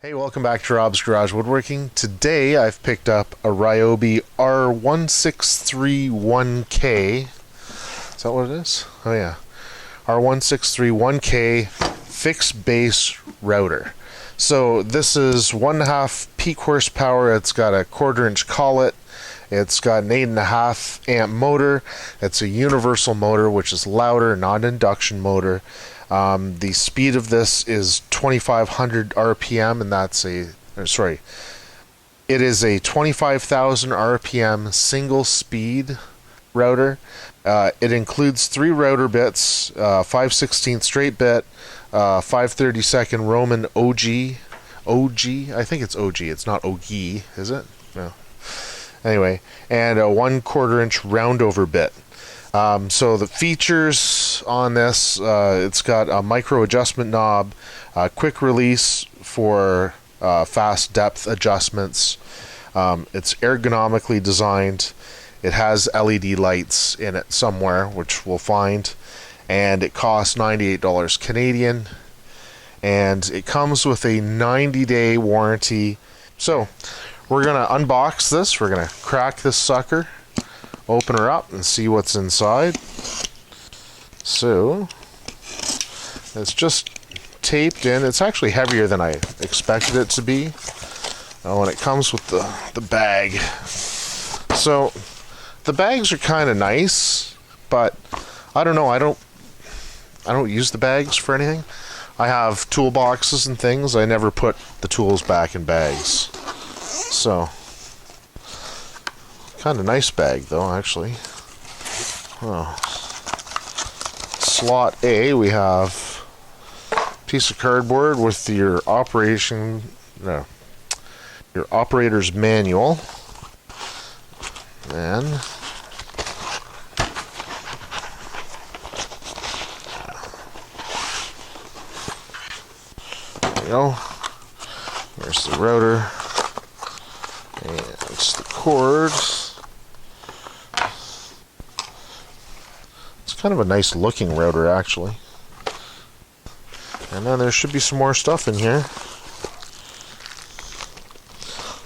Hey, welcome back to Rob's Garage Woodworking. Today I've picked up a Ryobi R1631K. Is that what it is? Oh yeah. R1631K fixed base router. So this is 1.5 peak horsepower. It's got a 1/4 inch collet. It's got an 8.5 amp motor. It's a universal motor, which is louder, not an induction motor. The speed of this is 2,500 RPM, and it is a 25,000 RPM single speed router. It includes 3 router bits, 5/16 straight bit, 5/32 Roman OG, I think it's OG, it's not OG, is it? No. Anyway, and a 1/4 inch roundover bit. So the features on this, it's got a micro adjustment knob, quick release for fast depth adjustments. It's ergonomically designed. It has LED lights in it somewhere, which we'll find, and it costs $98 Canadian, and it comes with a 90-day warranty. So we're gonna unbox this. We're gonna crack this sucker, open her up, and see what's inside. So it's just taped in. It's actually heavier than I expected it to be when it comes with the bag. So the bags are kind of nice, but I don't know. I don't use the bags for anything. I have toolboxes and things. I never put the tools back in bags. So kind of nice bag though, actually. Oh. Slot A, we have a piece of cardboard with your operator's manual. And there we go. There's the router. And it's the cord. Kind of a nice looking router, actually. And then there should be some more stuff in here.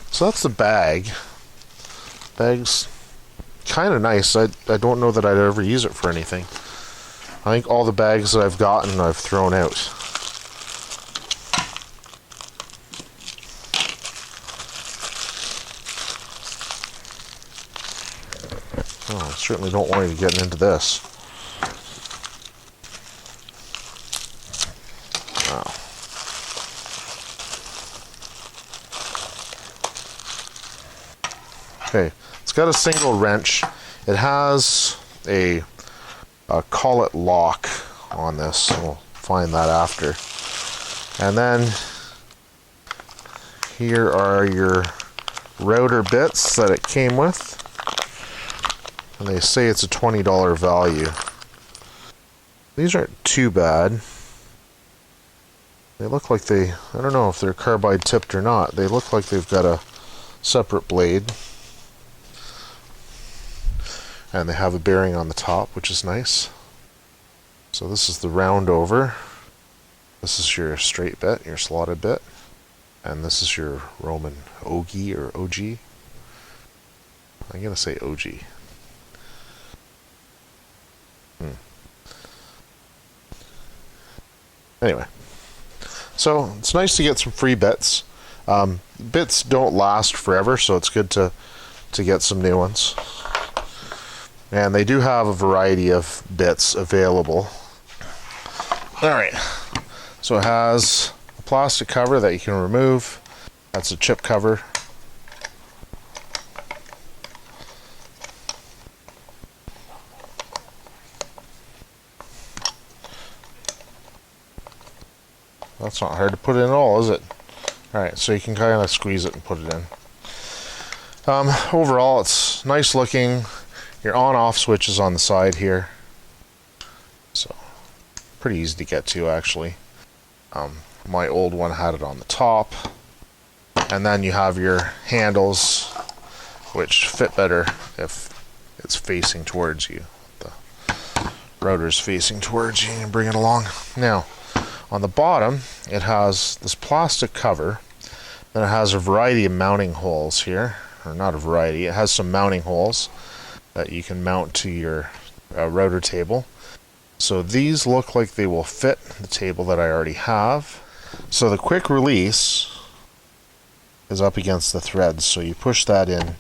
So that's the bag. Bag's kind of nice. I don't know that I'd ever use it for anything. I think all the bags that I've gotten I've thrown out. Oh, I certainly don't want you getting into this. Okay, it's got a single wrench. It has a collet lock on this. We'll find that after. And then here are your router bits that it came with. And they say it's a $20 value. These aren't too bad. They look like I don't know if they're carbide tipped or not. They look like they've got a separate blade. And they have a bearing on the top, which is nice. So this is the round over. This is your straight bit, your slotted bit. And this is your Roman OG or OG. I'm going to say OG. Anyway. So it's nice to get some free bits. Bits don't last forever, so it's good to get some new ones. And they do have a variety of bits available. Alright, so it has a plastic cover that you can remove. That's a chip cover. That's not hard to put in at all, is it? Alright, so you can kind of squeeze it and put it in. Overall, it's nice looking. Your on-off switch is on the side here. So, pretty easy to get to, actually. My old one had it on the top. And then you have your handles, which fit better if it's facing towards you. The router's facing towards you and bring it along. Now, on the bottom, it has this plastic cover Then it has a variety of mounting holes here, or not a variety, it has some mounting holes that you can mount to your router table. So these look like they will fit the table that I already have. So the quick release is up against the threads, so you push that in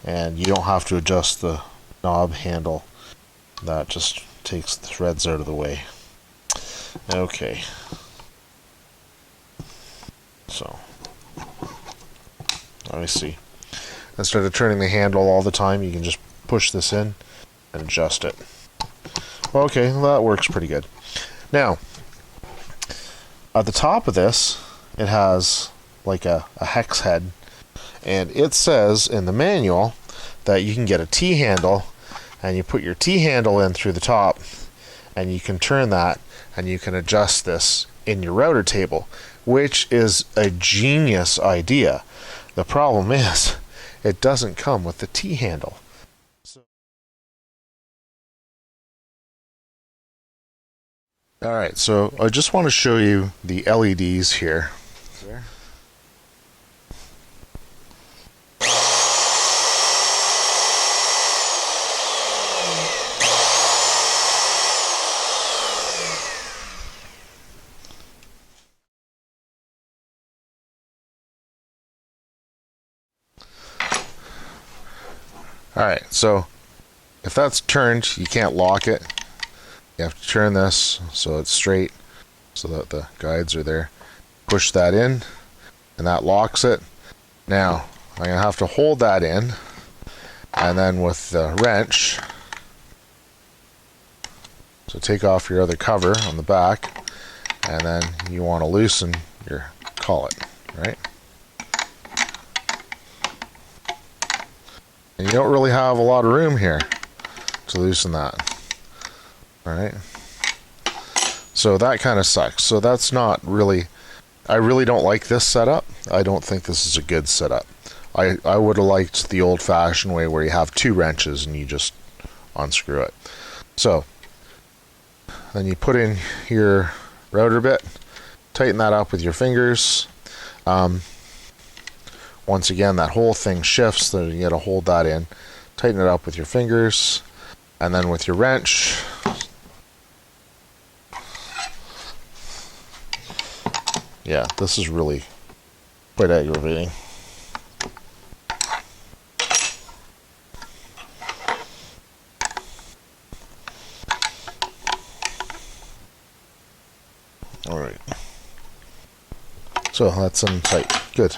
and you don't have to adjust the knob handle. That just takes the threads out of the way. Okay. So, I see. Instead of turning the handle all the time, you can just push this in and adjust it. Okay, well, that works pretty good. Now, at the top of this, it has like a hex head, and it says in the manual that you can get a T-handle, and you put your T-handle in through the top, and you can turn that, and you can adjust this in your router table, which is a genius idea. The problem is, it doesn't come with the T-handle. Alright, so I just want to show you the LEDs here. Alright, so if that's turned, you can't lock it. You have to turn this so it's straight, so that the guides are there. Push that in, and that locks it. Now, I'm going to have to hold that in, and then with the wrench, so take off your other cover on the back, and then you want to loosen your collet, right? And you don't really have a lot of room here to loosen that. Alright, so that kind of sucks. So that's not really, I really don't like this setup. I don't think this is a good setup. I would have liked the old-fashioned way where you have two wrenches and you just unscrew it. So then you put in your router bit, tighten that up with your fingers. Once again, that whole thing shifts, so you got to hold that in, tighten it up with your fingers, and then with your wrench, yeah, this is really quite aggravating. Alright. So that's in tight. Good.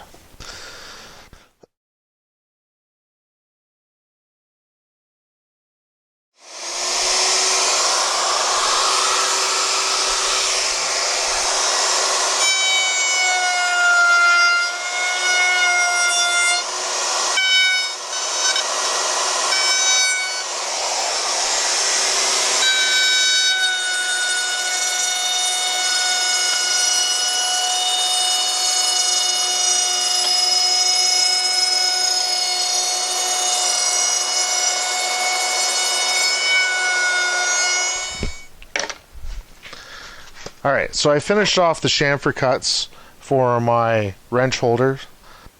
Alright, so I finished off the chamfer cuts for my wrench holder,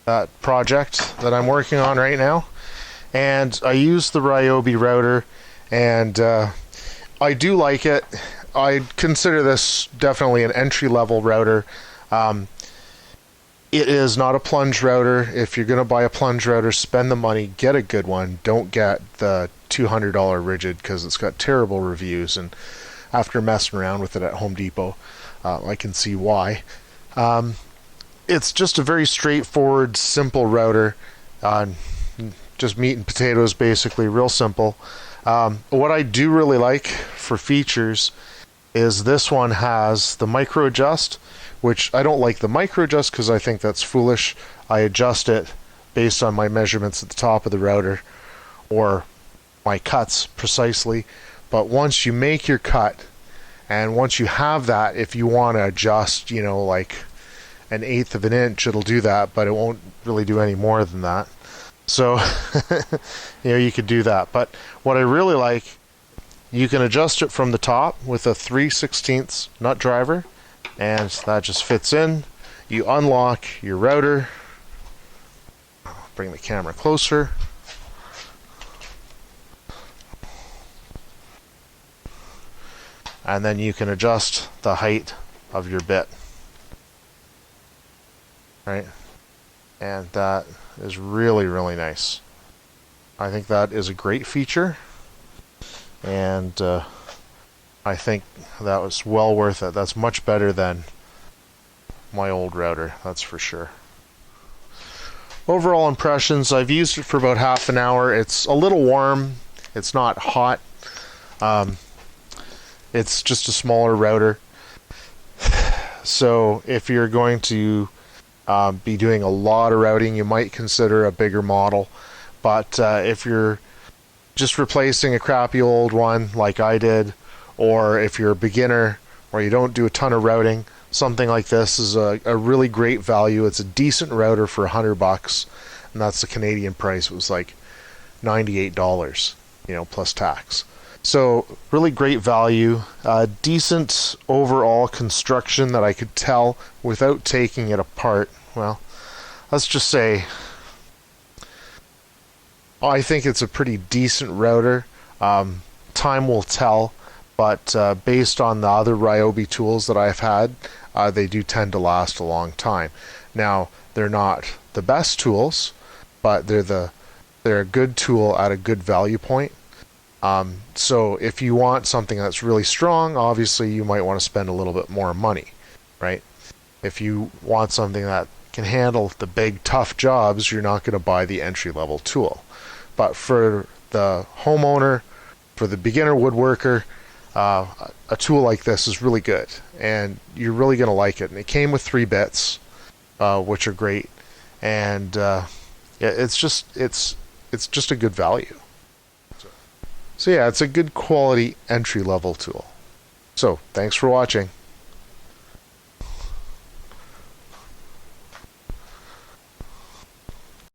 that project that I'm working on right now. And I used the Ryobi router, and I do like it. I consider this definitely an entry-level router. It is not a plunge router. If you're going to buy a plunge router, spend the money, get a good one. Don't get the $200 rigid, because it's got terrible reviews, and after messing around with it at Home Depot, I can see why. It's just a very straightforward, simple router. Just meat and potatoes, basically, real simple. What I do really like for features is this one has the micro adjust, which I don't like the micro adjust because I think that's foolish. I adjust it based on my measurements at the top of the router or my cuts precisely. But once you make your cut, and once you have that, if you want to adjust, you know, like 1/8 of an inch, it'll do that, but it won't really do any more than that. So, you know, you could do that. But what I really like, you can adjust it from the top with a 3/16 nut driver, and that just fits in. You unlock your router, bring the camera closer. And then you can adjust the height of your bit. Right? And that is really, really nice. I think that is a great feature. And I think that was well worth it. That's much better than my old router, that's for sure. Overall impressions, I've used it for about half an hour. It's a little warm. It's not hot. It's just a smaller router. So if you're going to be doing a lot of routing, you might consider a bigger model. But if you're just replacing a crappy old one like I did, or if you're a beginner or you don't do a ton of routing, something like this is a really great value. It's a decent router for $100, and that's the Canadian price. It was like $98, plus tax. So really great value, decent overall construction that I could tell without taking it apart. Well, let's just say I think it's a pretty decent router. Time will tell, but based on the other Ryobi tools that I've had, they do tend to last a long time. Now, they're not the best tools, but they're a good tool at a good value point. So if you want something that's really strong, obviously you might want to spend a little bit more money, right? If you want something that can handle the big tough jobs, you're not going to buy the entry-level tool. But for the homeowner, for the beginner woodworker, a tool like this is really good, and you're really going to like it. And it came with 3 bits, which are great, and it's just a good value. So yeah, it's a good quality entry-level tool. So thanks for watching.